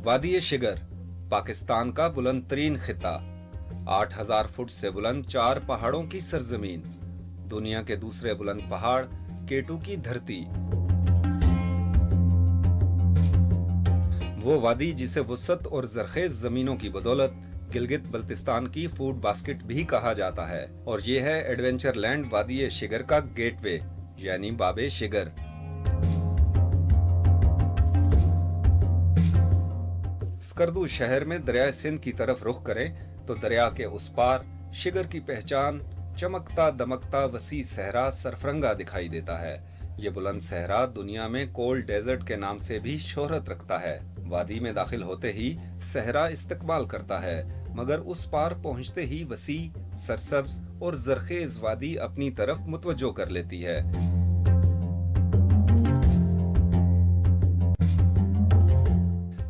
वादी शिगर पाकिस्तान का बुलंद तरीन खिता, 8000 फुट से बुलंद 4 पहाड़ों की सरजमीन, दुनिया के दूसरे बुलंद पहाड़ केटू की धरती। वो वादी जिसे वुसअत और जरखेज जमीनों की बदौलत गिलगित बल्तिस्तान की फूड बास्केट भी कहा जाता है, और ये है एडवेंचर लैंड वादी शिगर का गेटवे यानी बाबे शिगर। स्कर्दू शहर में दरिया सिंध की तरफ रुख करें तो दरिया के उस पार शिगर की पहचान चमकता दमकता वसी सहरा सरफरंगा दिखाई देता है। ये बुलंद सहरा दुनिया में कोल्ड डेजर्ट के नाम से भी शोहरत रखता है। वादी में दाखिल होते ही सहरा इस्तकबाल करता है, मगर उस पार पहुंचते ही वसी सरसब्ज और जरखेज वादी अपनी तरफ मुतवज्जो कर लेती है।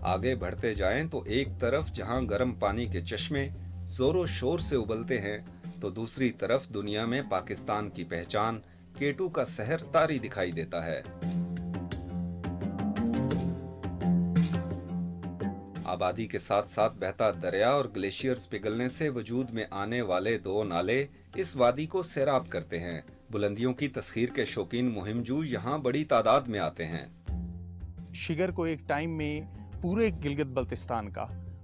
आगे बढ़ते जाएं तो एक तरफ जहां गर्म पानी के चश्मे जोरों शोर से उबलते हैं, तो दूसरी तरफ दुनिया में पाकिस्तान की पहचान केटू का शहर तारी दिखाई देता है। आबादी के साथ साथ बहता दरिया और ग्लेशियर्स पिघलने से वजूद में आने वाले 2 नाले इस वादी को सैराब करते हैं। बुलंदियों की तस्खीर के शौकीन मुहिमजू यहाँ बड़ी तादाद में आते हैं। शिगर को एक टाइम में पूरे गिलगित बल्तिस्तान का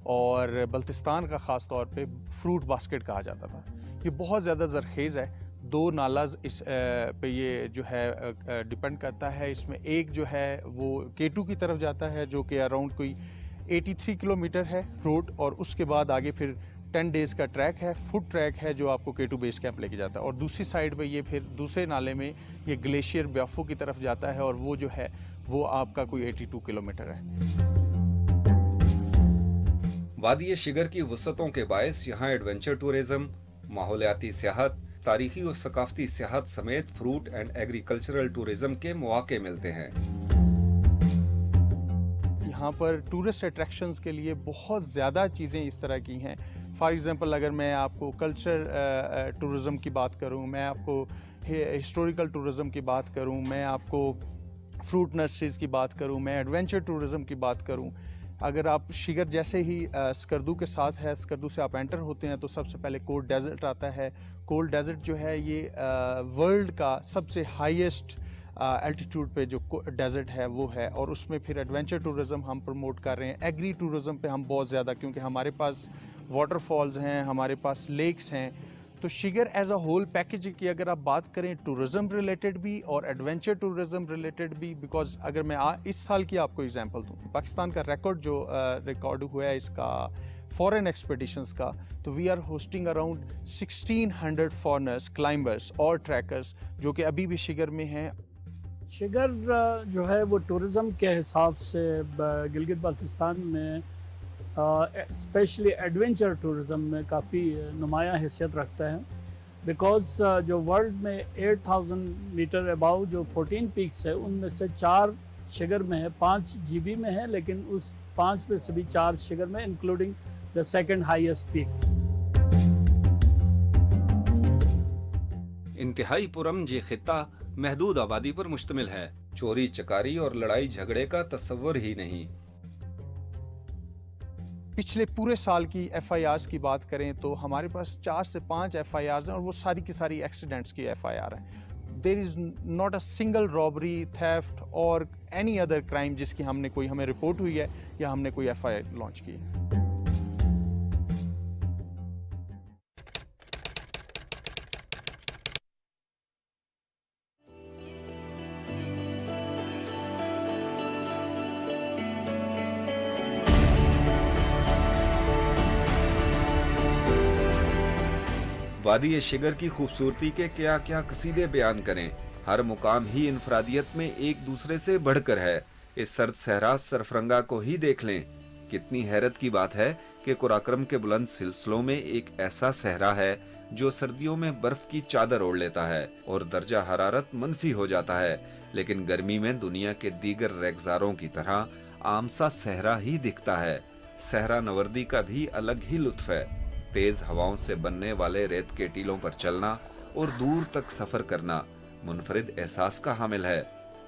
और बल्तिस्तान का ख़ास तौर पे फ्रूट बास्केट कहा जाता था। ये बहुत ज़्यादा ज़रखेज़ है। 2 नालाज इस पे ये जो है डिपेंड करता है। इसमें एक जो है वो केटू की तरफ जाता है, जो कि अराउंड कोई 83 किलोमीटर है रोड, और उसके बाद आगे फिर 10 डेज़ का ट्रैक है, फुट ट्रैक है, जो आपको केटू बेस कैंप लेके जाता है। और दूसरी साइड पे ये फिर दूसरे नाले में ये ग्लेशियर ब्याफो की तरफ जाता है, और वो जो है वो आपका कोई 82 किलोमीटर है। वादी शिगर की वसअतों के बायस यहाँ एडवेंचर टूरिज्म, माहौलियाती सियाहत, तारीखी और सकाफती सियाहत समेत फ्रूट एंड एग्रीकल्चरल टूरिज्म के मौके मिलते हैं। यहाँ पर टूरिस्ट अट्रैक्शंस के लिए बहुत ज़्यादा चीज़ें इस तरह की हैं। फॉर एग्जांपल अगर मैं आपको कल्चर टूरिज़म की बात करूँ, मैं आपको हिस्टोरिकल टूरिज़म की बात करूँ, मैं आपको फ्रूट नर्सरीज़ की बात करूँ, मैं एडवेंचर टूरिज़म की बात करूँ, अगर आप शिगर जैसे ही स्कर्दू के साथ है, स्कर्दू से आप एंटर होते हैं तो सबसे पहले कोल्ड डेजर्ट आता है। कोल्ड डेजर्ट जो है ये वर्ल्ड का सबसे हाईएस्ट एल्टीट्यूड पे जो डेजर्ट है वो है, और उसमें फिर एडवेंचर टूरिज़म हम प्रमोट कर रहे हैं। एग्री टूरिज़म पे हम बहुत ज़्यादा, क्योंकि हमारे पास वाटरफॉल्स हैं, हमारे पास लेक्स हैं। तो Shigar as a whole package की अगर आप बात करें टूरिज़म रिलेटेड भी और एडवेंचर टूरिज़म रिलेटेड भी, बिकॉज अगर मैं इस साल की आपको एग्जांपल दूं, पाकिस्तान का रिकॉर्ड जो रिकॉर्ड हुआ है इसका फॉरेन एक्सपेडिशंस का, तो we are hosting around 1600 foreigners, climbers और ट्रैकर्स जो कि अभी भी शिगर में हैं। शिगर जो है वो टूरिज़म के हिसाब से गिलगित बाल्तिस्तान में स्पेशली एडवेंचर टूरिज़म में काफ़ी नुमायाँ हैसियत रखता है, बिकॉज़ जो वर्ल्ड में 8000 मीटर अबाउ जो 14 पीक्स है उनमें से 4 शिगर में है, 5 जीबी में है, लेकिन उस 5 में से भी 4 शिगर में, including the second highest peak. इंतहाई पुरअमन ये खिता महदूद आबादी पर मुश्तमिल है। चोरी चकारी और लड़ाई झगड़े का तस्वर ही नहीं। पिछले पूरे साल की FIRs की बात करें तो हमारे पास 4 से 5 FIRs हैं, और वो सारी की सारी एक्सीडेंट्स की FIR हैं। There is not a single robbery, theft और एनी अदर क्राइम जिसकी हमें रिपोर्ट हुई है या हमने कोई FIR लॉन्च की है। वादी शिगर की खूबसूरती के क्या क्या कसीदे बयान करें। हर मुकाम ही इनफरादियत में एक दूसरे से बढ़कर है। इस सर्द सहरा सरफरंगा को ही देख लें। कितनी हैरत की बात है कि कुराक्रम के बुलंद सिलसिलों में एक ऐसा सहरा है जो सर्दियों में बर्फ की चादर ओढ़ लेता है और दर्जा हरारत मनफी हो जाता है, लेकिन गर्मी में दुनिया के दीगर रेगजारों की तरह आम सा सहरा ही दिखता है। सहरा नवर्दी का भी अलग ही लुत्फ है। तेज हवाओं से बनने वाले रेत के टीलों पर चलना और दूर तक सफर करना मुनफरिद एहसास का हामिल है।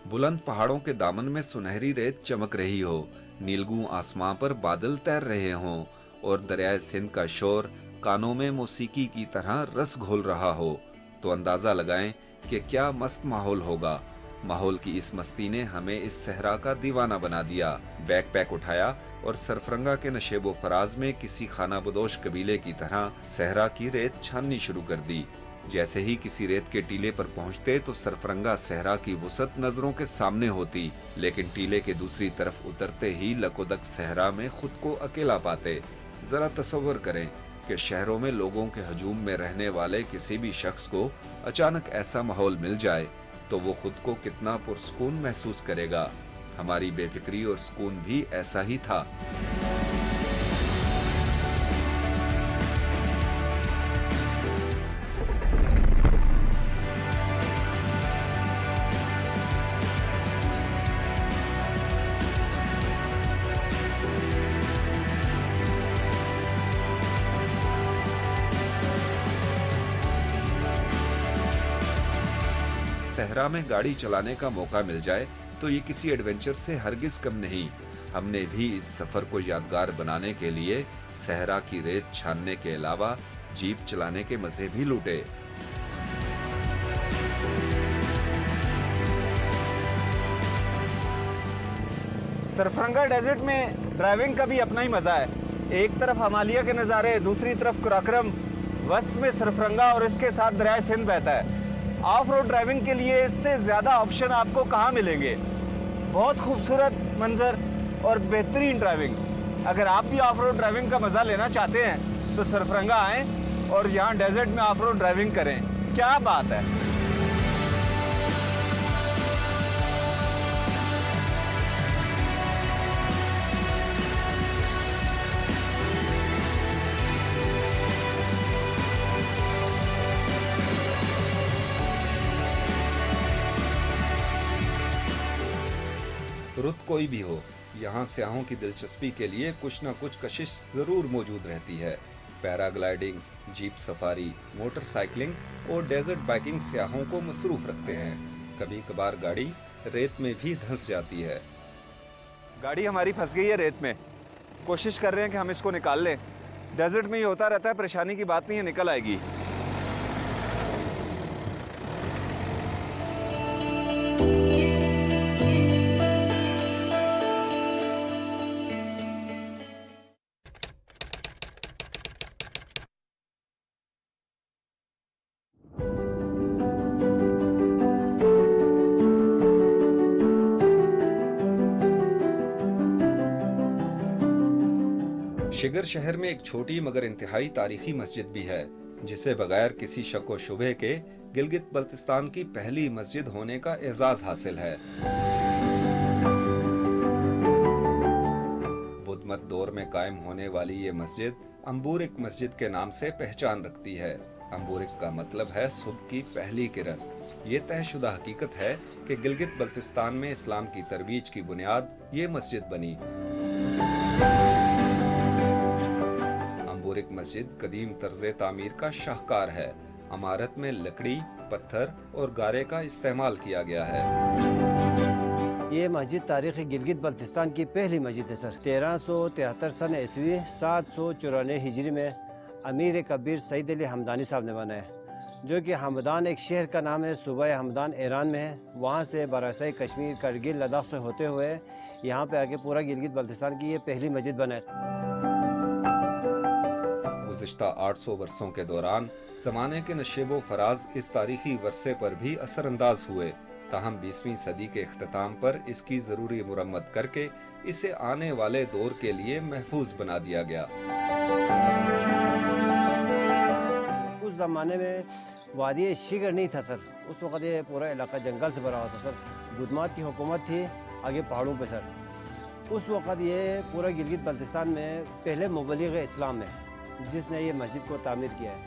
बुलंद पहाड़ों के दामन में सुनहरी रेत चमक रही हो, नीलगू आसमां पर बादल तैर रहे हों और दरियाए सिंध का शोर कानों में मौसीकी की तरह रस घोल रहा हो, तो अंदाजा लगाएं कि क्या मस्त माहौल होगा। माहौल की इस मस्ती ने हमें इस सहरा का दीवाना बना दिया। बैकपैक उठाया और सरफरंगा के नशेबो फराज में किसी खाना बदोश कबीले की तरह सहरा की रेत छाननी शुरू कर दी। जैसे ही किसी रेत के टीले पर पहुंचते तो सरफरंगा सहरा की वुसत नजरों के सामने होती, लेकिन टीले के दूसरी तरफ उतरते ही लकोदक सहरा में खुद को अकेला पाते। जरा तसव्वुर करें कि शहरों में लोगों के हजूम में रहने वाले किसी भी शख्स को अचानक ऐसा माहौल मिल जाए तो वो खुद को कितना पुरस्कून महसूस करेगा। हमारी बेफिक्री और सुकून भी ऐसा ही था। सहरा में गाड़ी चलाने का मौका मिल जाए तो ये किसी एडवेंचर से हरगिज कम नहीं। हमने भी इस सफर को यादगार बनाने के लिए सहरा की रेत छानने के अलावा जीप चलाने के मजे भी लूटे। सरफरंगा डेजर्ट में ड्राइविंग का भी अपना ही मजा है। एक तरफ हिमालय के नज़ारे, दूसरी तरफ कुराक्रम, वस्त में सरफरंगा और इसके साथ दरियाए सिंध बहता है। ऑफ रोड ड्राइविंग के लिए इससे ज़्यादा ऑप्शन आपको कहाँ मिलेंगे। बहुत खूबसूरत मंजर और बेहतरीन ड्राइविंग। अगर आप भी ऑफ रोड ड्राइविंग का मज़ा लेना चाहते हैं तो सरफरंगा आएँ और यहाँ डेजर्ट में ऑफ रोड ड्राइविंग करें। क्या बात है। रुत कोई भी हो, यहाँ स्याहों की दिलचस्पी के लिए कुछ न कुछ कशिश जरूर मौजूद रहती है। पैराग्लाइडिंग, जीप सफारी, मोटरसाइकिलिंग और डेजर्ट बाइकिंग स्याहों को मसरूफ रखते हैं। कभी कभार गाड़ी रेत में भी धंस जाती है। गाड़ी हमारी फंस गई है रेत में। कोशिश कर रहे हैं कि हम इसको निकाल लें। डेजर्ट में ये होता रहता है, परेशानी की बात नहीं है, निकल आएगी। शिगर शहर में एक छोटी मगर इंतहाई तारीखी मस्जिद भी है, जिसे बगैर किसी शक व शुबे के गिलगित बल्तिस्तान की पहली मस्जिद होने का एजाज हासिल है। बुद्ध मत दौर में कायम होने वाली ये मस्जिद अंबुरिक मस्जिद के नाम से पहचान रखती है। अंबुरिक का मतलब है सुबह की पहली किरण। ये तयशुदा हकीकत है कि गिलगित बल्तिस्तान में इस्लाम की तरवीज की बुनियाद ये मस्जिद बनी। अंबुरिक मस्जिद कदीम तर्ज़े तामीर का शाहकार है। इमारत में लकड़ी, पत्थर और गारे का इस्तेमाल किया गया है। ये मस्जिद तारीख़ी गिलगित बल्तिस्तान की पहली मस्जिद है सर। 1373 सन ईस्वी 794 हिजरी में अमीर कबीर सईद अली हमदानी साहब ने बनाया, जो कि हमदान एक शहर का नाम है, सूबा हमदान ईरान में है। वहाँ से बरासाई कश्मीर, करगिल, लद्दाख से होते हुए यहाँ पे आके पूरा गिलगित बल्तिस्तान की ये पहली मस्जिद बनाया। गुज़िश्ता 800 वर्षों के दौरान ज़माने के नशेबो फराज इस तारीखी वर्षे पर भी असरअंदाज हुए। ताहम 20वीं सदी के इख्तिताम पर इसकी ज़रूरी मुरम्मत करके इसे आने वाले दौर के लिए महफूज बना दिया गया। उस ज़माने में वादी शिगर नहीं था सर। उस वक़्त ये पूरा इलाका जंगल से भरा हुआ था सर। गुदमात की हुकूमत थी आगे पहाड़ों पे सर। उस वक़्त ये पूरा गिलगित बल्तिस्तान में पहले मुबल्लिग इस्लाम है जिसने ये मस्जिद को तामीर किया है,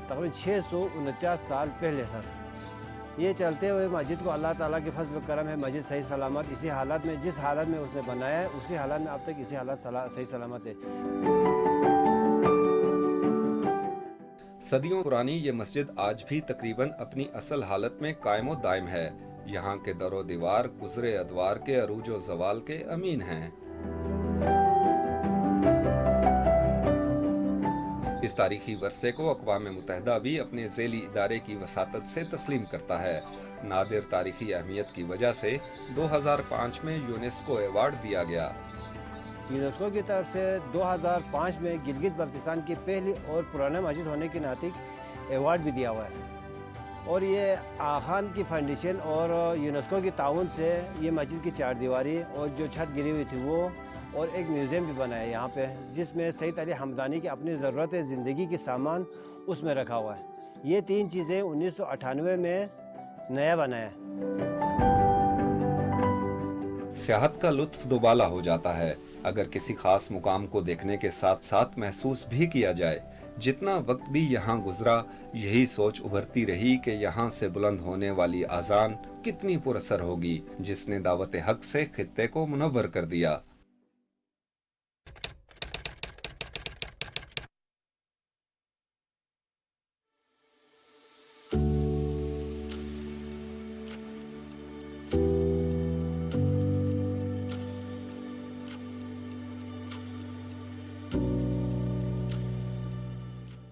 तकरीबन 649 साल पहले सर। ये चलते हुए मस्जिद को अल्लाह ताला के फजल करम है, मस्जिद सही सलामत इसी हालत में, जिस हालत में उसने बनाया है उसी हालत में अब तक इसी हालत सही सलामत है। सदियों पुरानी ये मस्जिद आज भी तकरीबन अपनी असल हालत में कायम दायम है। यहाँ के दरो दीवार गुजरे अदवार के अरूज व ज़वाल के अमीन हैं। इस तारीखी वर्षे को अक़वाम मुत्तहिदा भी अपने ज़ेली इदारे की वसातत से तस्लीम करता है। नादिर तारीखी अहमियत की वजह से 2005 में यूनेस्को अवार्ड दिया गया। यूनेस्को की तरफ से 2005 में गिलगित बल्तिस्तान की पहली और पुराना मस्जिद होने के नाते अवार्ड भी दिया हुआ है। और ये आखान की फाउंडेशन और यूनेस्को के ताउन से ये मस्जिद की चार दीवारी और जो छत गिरी हुई थी वो, और एक म्यूज़ियम भी बना है यहाँ पे, जिसमें सईद अली हमदानी की अपनी ज़रूरत ज़िंदगी के सामान उसमें रखा हुआ है। ये तीन चीज़ें 1998 में नया बना है। सियाहत का लुत्फ दोबाला हो जाता है अगर किसी खास मुकाम को देखने के साथ साथ महसूस भी किया जाए। जितना वक्त भी यहाँ गुजरा, यही सोच उभरती रही कि यहाँ से बुलंद होने वाली आज़ान कितनी पुरअसर होगी, जिसने दावत हक से खित्ते को मुनव्वर कर दिया।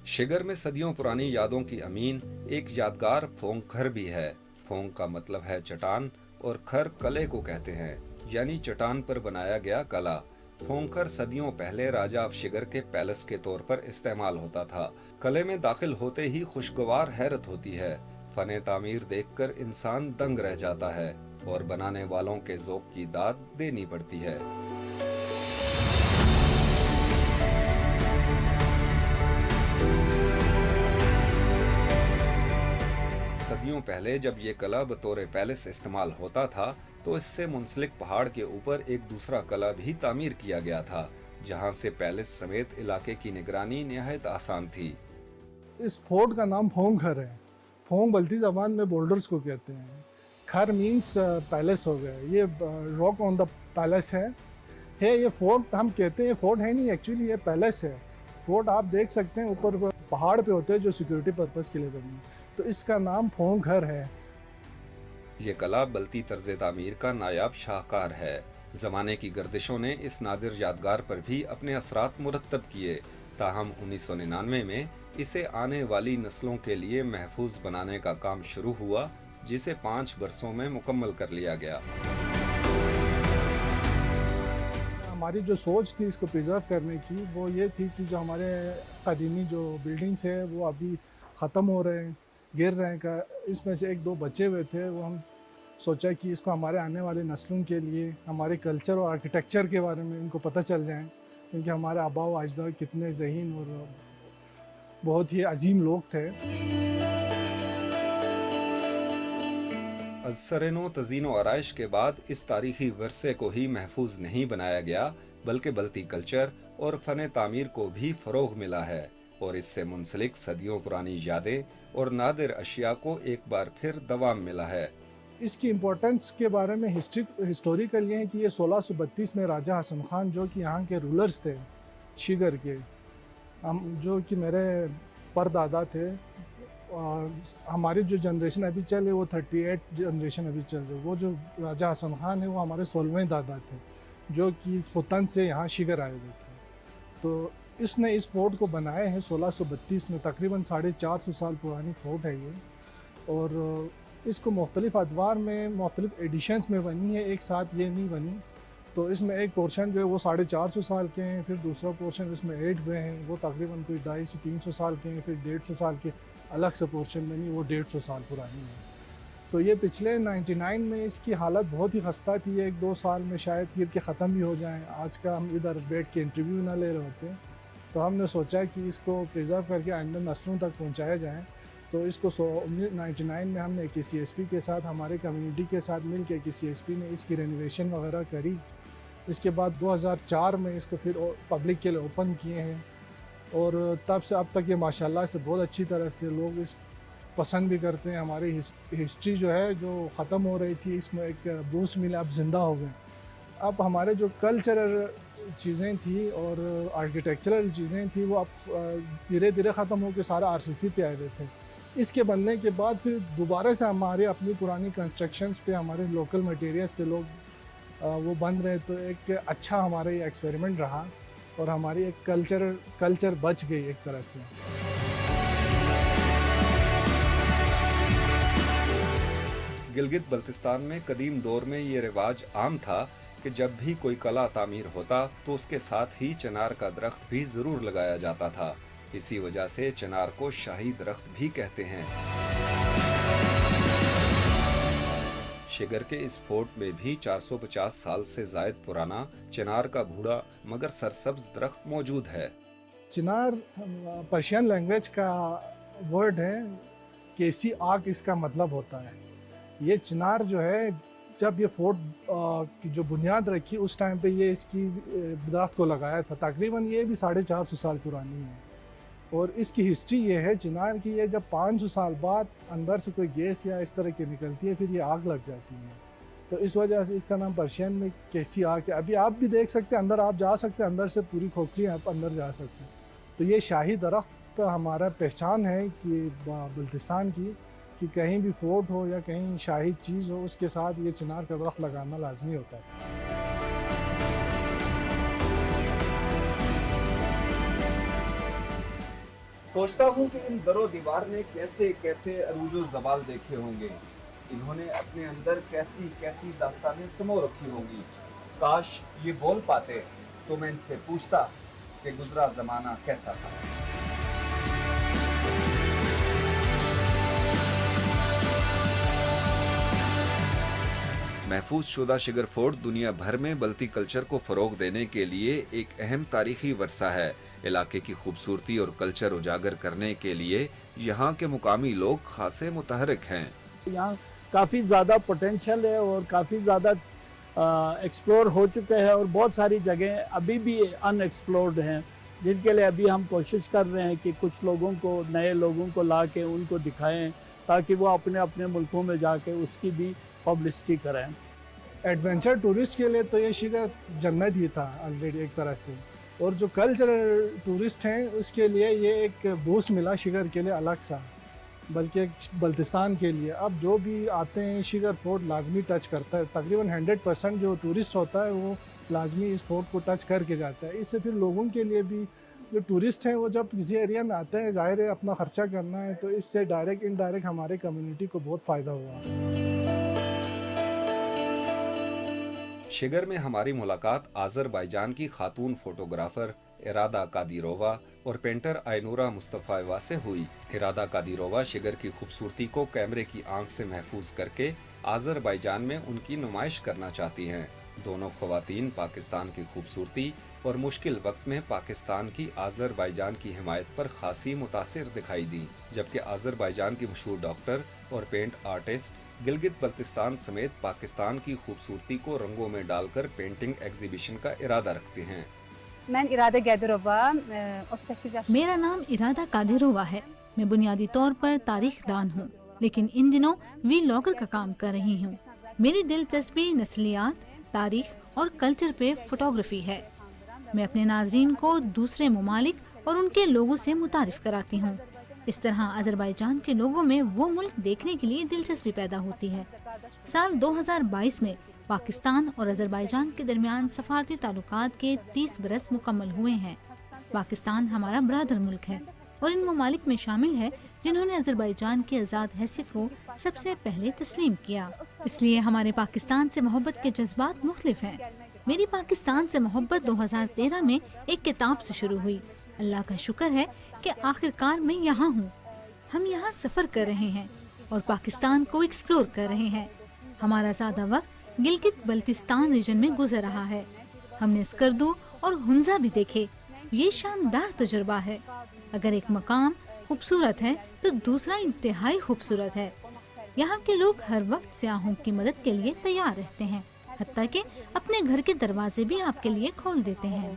शिगर में सदियों पुरानी यादों की अमीन एक यादगार फोंग खर भी है। फोंग का मतलब है चट्टान और खर कले को कहते हैं, यानी चट्टान पर बनाया गया कला। फोंग खर सदियों पहले राजा ऑफ शिगर के पैलेस के तौर पर इस्तेमाल होता था। कले में दाखिल होते ही खुशगवार हैरत होती है। फने तामीर देखकर इंसान दंग रह जाता है और बनाने वालों के ज़ौक़ की दाद देनी पड़ती है। सदियों पहले जब ये कला बतौर पैलेस इस्तेमाल होता था तो इससे मुंसलिक पहाड़ के ऊपर एक दूसरा कला भी तामीर किया गया था, जहां से पैलेस समेत इलाके की निगरानी निहायत आसान थी। इस फोर्ट का नाम फोंग खर है। फोंग बल्ती ज़बान में बोल्डर्स को कहते हैं। खर मीन्स पैलेस हो गया। ये रॉक ऑन द पैलेस है। ये फोर्ट हम कहते हैं, फोर्ट है नहीं, एक्चुअली ये पैलेस है। फोर्ट आप देख सकते हैं ऊपर पहाड़ पे होते हैं जो सिक्योरिटी पर्पस के लिए बने, तो इसका नाम फोंग खर है। ये कला बल्ती तर्ज तामीर का नायाब शाहकार है। ज़माने की गर्दिशों ने इस नादिर यादगार पर भी अपने असरात मुरतब किए, ताहम 1999 में इसे आने वाली नस्लों के लिए महफूज बनाने का काम शुरू हुआ, जिसे 5 बरसों में मुकम्मल कर लिया गया। हमारी जो सोच थी इसको प्रिजर्व करने की, वो ये थी कि जो हमारे कदीमी जो बिल्डिंग्स है वो अभी ख़त्म हो रहे हैं, गिर रहे हैं का, इसमें से 1-2 बचे हुए थे। वो हम सोचा कि इसको हमारे आने वाले नस्लों के लिए हमारे कल्चर और आर्किटेक्चर के बारे में इनको पता चल जाए, क्योंकि हमारे आबा व अजदाद कितने ज़हीन और बहुत ही अजीम लोग थे। असरनो तज़ीनो आराइश के बाद इस तारीखी वर्से को ही महफूज नहीं बनाया गया, बल्कि बल्ती कल्चर और फ़न तामीर को भी फ़रोग़ मिला है, और इससे मुंसलिक सदियों पुरानी यादें और नादिर अशिया को एक बार फिर दवाम मिला है। इसकी इम्पोर्टेंस के बारे में हिस्टोरिकल ये है कि ये 1632 में राजा हसन खान, जो कि यहाँ के रूलर्स थे शिगर के, हम जो कि मेरे परदादा थे, हमारी जो जनरेशन अभी चल रही वो 38 जनरेशन अभी चल रही, वो जो राजा हसन खान है वो हमारे 16वें दादा थे, जो कि खुतन से यहाँ शिगर आए हुए थे। तो इसने इस फोर्ट को बनाए हैं 1632 में, तकरीबन 450 साल पुरानी फोर्ट है ये, और इसको मुख्तलिफ अदवार में मुख्तलिफ एडिशंस में बनी है, एक साथ ये नहीं बनी। तो इसमें एक पोर्शन जो है वो 450 साल के हैं, फिर दूसरा पोर्शन इसमें ऐड हुए हैं वो तकरीबन कोई 250-300 साल के हैं, फिर 150 साल के अलग से पोर्शन बनी वो 150 साल पुरानी है। तो ये पिछले 99 में इसकी हालत बहुत ही खस्ता थी, 1-2 साल में शायद गिर के ख़त्म भी हो जाएं। आज का हम इधर बैठ के इंटरव्यू ना ले रहे होते, तो हमने सोचा कि इसको प्रिजर्व करके आइंदा नस्लों तक पहुँचाया जाए। तो इसको 99 में हमने KCSP के साथ, हमारे कम्युनिटी के साथ मिल के KCSP ने इसकी रेनोवेशन वगैरह करी। इसके बाद 2004 में इसको फिर पब्लिक के लिए ओपन किए हैं, और तब से अब तक ये माशाल्लाह से बहुत अच्छी तरह से लोग इस पसंद भी करते हैं। हमारी हिस्ट्री जो है जो ख़त्म हो रही थी, इसमें एक बूस्ट मिला, अब ज़िंदा हो गए। अब हमारे जो कल्चरल चीज़ें थी और आर्किटेक्चरल चीज़ें थी वो अब धीरे धीरे ख़त्म होकर सारा RCC पे आए हुए थे। इसके बनने के बाद फिर दोबारा से हमारे अपनी पुरानी कंस्ट्रक्शंस पे, हमारे लोकल मटेरियल्स पे लोग वो बन रहे, तो एक अच्छा हमारा ये एक्सपेरिमेंट रहा اور ہماری ایک کلچر بچ گئی ایک طرح سے. گلگت بلتستان میں قدیم دور میں یہ رواج عام تھا کہ جب بھی کوئی قلعہ تعمیر ہوتا تو اس کے ساتھ ہی چنار کا درخت بھی ضرور لگایا جاتا تھا. اسی وجہ سے چنار کو شاہی درخت بھی کہتے ہیں. شگر کے اس فورٹ میں بھی 450 سال سے زائد پرانا چنار کا بوڑھا مگر سرسبز درخت موجود ہے. چنار پرشین لینگویج کا ورڈ ہے، کیسی آگ اس کا مطلب ہوتا ہے. یہ چنار جو ہے جب یہ فورٹ کی جو بنیاد رکھی اس ٹائم پہ یہ اس کی درخت کو لگایا تھا. تقریباً یہ بھی 450 سال پرانی ہے. اور اس کی ہسٹری یہ ہے چنار کی، یہ جب 500 سال بعد اندر سے کوئی گیس یا اس طرح کی نکلتی ہے پھر یہ آگ لگ جاتی ہے. تو اس وجہ سے اس کا نام پرشین میں کیسی آگ ہے. ابھی آپ بھی دیکھ سکتے ہیں، اندر آپ جا سکتے ہیں، اندر سے پوری کھوکھلی آپ اندر جا سکتے ہیں. تو یہ شاہی درخت ہمارا پہچان ہے کہ بلتستان کی، کہ کہیں بھی فورٹ ہو یا کہیں شاہی چیز ہو اس کے ساتھ یہ چنار کا درخت لگانا لازمی ہوتا ہے. سوچتا ہوں کہ ان در و دیوار نے کیسے کیسے عروج و زوال دیکھے ہوں گے. انہوں نے اپنے اندر کیسی کیسی داستانیں سمو رکھی ہوں گی. کاش یہ بول پاتے تو میں ان سے پوچھتا کہ گزرا زمانہ کیسا تھا. محفوظ شدہ شگر فورٹ دنیا بھر میں بلتی کلچر کو فروغ دینے کے لیے ایک اہم تاریخی ورثہ ہے. علاقے کی خوبصورتی اور کلچر اجاگر کرنے کے لیے یہاں کے مقامی لوگ خاصے متحرک ہیں. یہاں کافی زیادہ پوٹینشیل ہے اور کافی زیادہ ایکسپلور ہو چکے ہیں، اور بہت ساری جگہیں ابھی بھی ان ایکسپلورڈ ہیں جن کے لیے ابھی ہم کوشش کر رہے ہیں کہ کچھ لوگوں کو، نئے لوگوں کو لا کے ان کو دکھائیں تاکہ وہ اپنے اپنے ملکوں میں جا کے اس کی بھی پبلسٹی کریں. ایڈونچر ٹورسٹ کے لیے تو یہ شگر جنت ہی تھا آلریڈی ایک طرح سے، اور جو کلچرل ٹورسٹ ہیں اس کے لیے یہ ایک بوسٹ ملا شگر کے لیے الگ سا، بلکہ بلتستان کے لیے. اب جو بھی آتے ہیں شگر فورٹ لازمی ٹچ کرتا ہے. تقریباً 100% جو ٹورسٹ ہوتا ہے وہ لازمی اس فورٹ کو ٹچ کر کے جاتا ہے. اس سے پھر لوگوں کے لیے بھی، جو ٹورسٹ ہیں وہ جب کسی ایریا میں آتے ہیں، ظاہر ہے اپنا خرچہ کرنا ہے، تو اس سے ڈائریکٹ انڈائریکٹ ہمارے کمیونٹی کو بہت فائدہ ہوا. شگر میں ہماری ملاقات آذربائیجان کی خاتون فوٹوگرافر ارادہ قادیرووا اور پینٹر آئینورا مصطفیٰ سے ہوئی. ارادہ قادیرووا شگر کی خوبصورتی کو کیمرے کی آنکھ سے محفوظ کر کے آذربائیجان میں ان کی نمائش کرنا چاہتی ہیں. دونوں خواتین پاکستان کی خوبصورتی اور مشکل وقت میں پاکستان کی آذربائیجان کی حمایت پر خاصی متاثر دکھائی دیں، جبکہ آذربائیجان کی مشہور ڈاکٹر اور پینٹ آرٹسٹ گلگت بلتستان سمیت پاکستان کی خوبصورتی کو رنگوں میں ڈال کر پینٹنگ ایگزیبیشن کا ارادہ رکھتے ہیں. میرا نام ارادہ قادیرووا ہے. میں بنیادی طور پر تاریخ دان ہوں، لیکن ان دنوں وی لاگر کا کام کر رہی ہوں. میری دلچسپی نسلیات، تاریخ اور کلچر پہ فوٹوگرافی ہے. میں اپنے ناظرین کو دوسرے ممالک اور ان کے لوگوں سے متعارف کراتی ہوں. اس طرح آذربائیجان کے لوگوں میں وہ ملک دیکھنے کے لیے دلچسپی پیدا ہوتی ہے. سال 2022 میں پاکستان اور آذربائیجان کے درمیان سفارتی تعلقات کے 30 برس مکمل ہوئے ہیں. پاکستان ہمارا برادر ملک ہے اور ان ممالک میں شامل ہے جنہوں نے آذربائیجان کی آزاد حیثیت کو سب سے پہلے تسلیم کیا. اس لیے ہمارے پاکستان سے محبت کے جذبات مختلف ہیں. میری پاکستان سے محبت 2013 میں ایک کتاب سے شروع ہوئی. اللہ کا شکر ہے کہ آخرکار میں یہاں ہوں. ہم یہاں سفر کر رہے ہیں اور پاکستان کو ایکسپلور کر رہے ہیں. ہمارا زیادہ وقت گلگت بلتستان ریجن میں گزر رہا ہے. ہم نے اسکردو اور ہنزا بھی دیکھے. یہ شاندار تجربہ ہے. اگر ایک مقام خوبصورت ہے تو دوسرا انتہائی خوبصورت ہے. یہاں کے لوگ ہر وقت سیاحوں کی مدد کے لیے تیار رہتے ہیں، حتیٰ کہ اپنے گھر کے دروازے بھی آپ کے لیے کھول دیتے ہیں.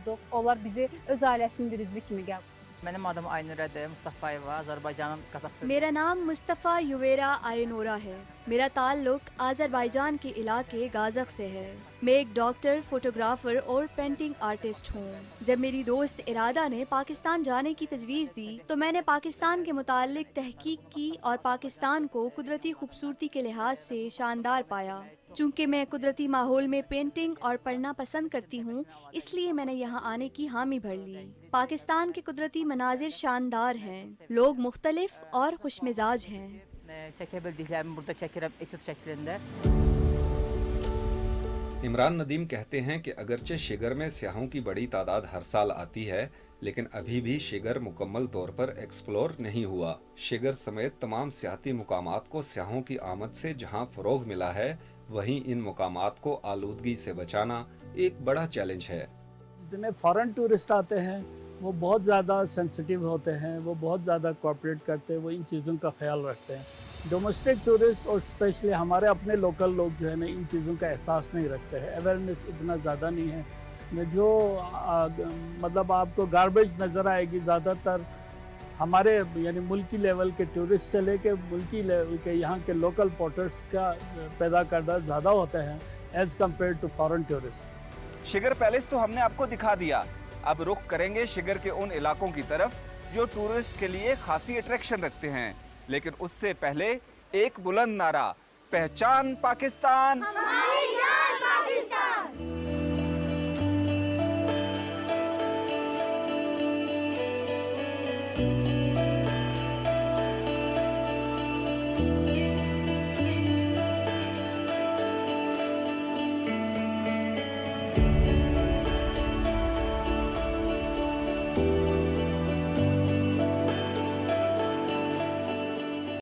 میرا نام مصطفیٰ یویرا آئینورا ہے. میرا تعلق آذربائیجان کے علاقے گازخ سے ہے. میں ایک ڈاکٹر، فوٹوگرافر اور پینٹنگ آرٹسٹ ہوں. جب میری دوست ارادہ نے پاکستان جانے کی تجویز دی تو میں نے پاکستان کے متعلق تحقیق کی اور پاکستان کو قدرتی خوبصورتی کے لحاظ سے شاندار پایا. चूंकि मैं कुदरती माहौल में पेंटिंग और पढ़ना पसंद करती हूँ, इसलिए मैंने यहाँ आने की हामी भर ली। पाकिस्तान के कुदरती मनाजिर शानदार हैं, लोग मुख्तलिफ और खुशमिजाज हैं। Çekebildiklerimi burada çekerim etüt şeklinde. Imran Nadeem कहते हैं कि अगरचे शिगर में स्याहों की बड़ी तादाद हर साल आती है, लेकिन अभी भी शिगर मुकम्मल तौर पर एक्सप्लोर नहीं हुआ। शिगर समेत तमाम सियाहती मुकामात को स्याहों की आमद से जहां फ़रोग़ मिला है, वहीं इन मुकामात को आलूदगी से बचाना एक बड़ा चैलेंज है। जितने फॉरेन टूरिस्ट आते हैं वो बहुत ज़्यादा सेंसिटिव होते हैं, वो बहुत ज़्यादा कोऑपरेट करते हैं, वो इन चीज़ों का ख्याल रखते हैं। डोमेस्टिक टूरिस्ट और स्पेशली हमारे अपने लोकल लोग जो है ना इन चीज़ों का एहसास नहीं रखते हैं, अवेयरनेस इतना ज़्यादा नहीं है। जो मतलब आपको गार्बेज नज़र आएगी ज़्यादातर हमारे यानी मुल्की लेवल के टूरिस्ट से लेके मुल्की लेवल के यहाँ के लोकल पोर्टर्स का पैदा करना ज़्यादा होता है as compare to foreign tourist. Shigar palace तो हमने आपको दिखा दिया, अब रुख करेंगे शिगर के उन इलाकों की तरफ जो टूरिस्ट के लिए खासी अट्रैक्शन रखते हैं। लेकिन उससे पहले एक बुलंद नारा, पहचान पाकिस्तान।